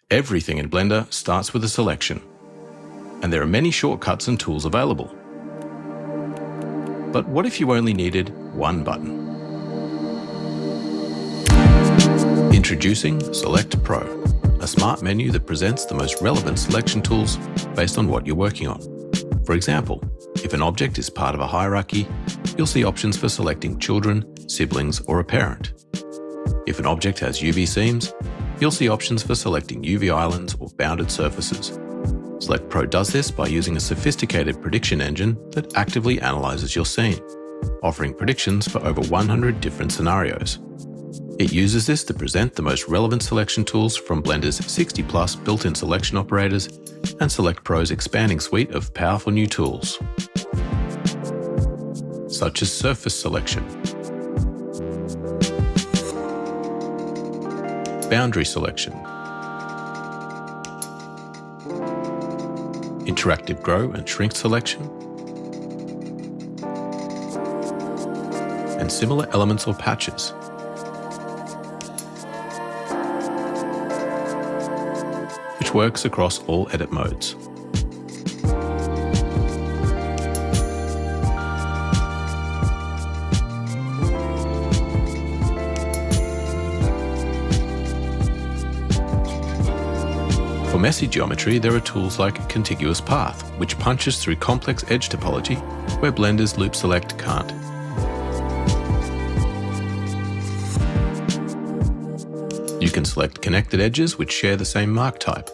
Everything in Blender starts with a selection, and there are many shortcuts and tools available. But what if you only needed one button? Introducing Select Pro, a smart menu that presents the most relevant selection tools based on what you're working on. For example, if an object is part of a hierarchy, you'll see options for selecting children, siblings, or a parent. If an object has UV seams, you'll see options for selecting UV islands or bounded surfaces. Select Pro does this by using a sophisticated prediction engine that actively analyzes your scene, offering predictions for over 100 different scenarios. It uses this to present the most relevant selection tools from Blender's 60+ built-in selection operators and Select Pro's expanding suite of powerful new tools, such as surface selection, boundary selection, interactive grow and shrink selection, and similar elements or patches. Which works across all edit modes. For messy geometry, there are tools like Contiguous Path, which punches through complex edge topology where Blender's Loop Select can't. You can select connected edges which share the same mark type.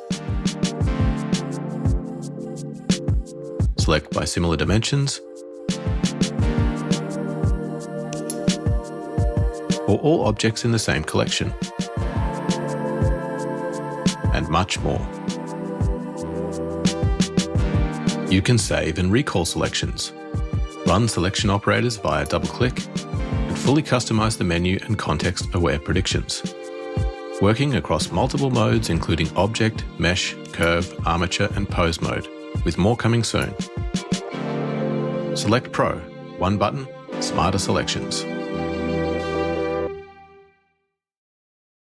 Select by similar dimensions, or all objects in the same collection, and much more. You can save and recall selections, run selection operators via double-click, and fully customize the menu and context-aware predictions, working across multiple modes including Object, Mesh, Curve, Armature, and Pose mode, with more coming soon. Select Pro, one button, smarter selections.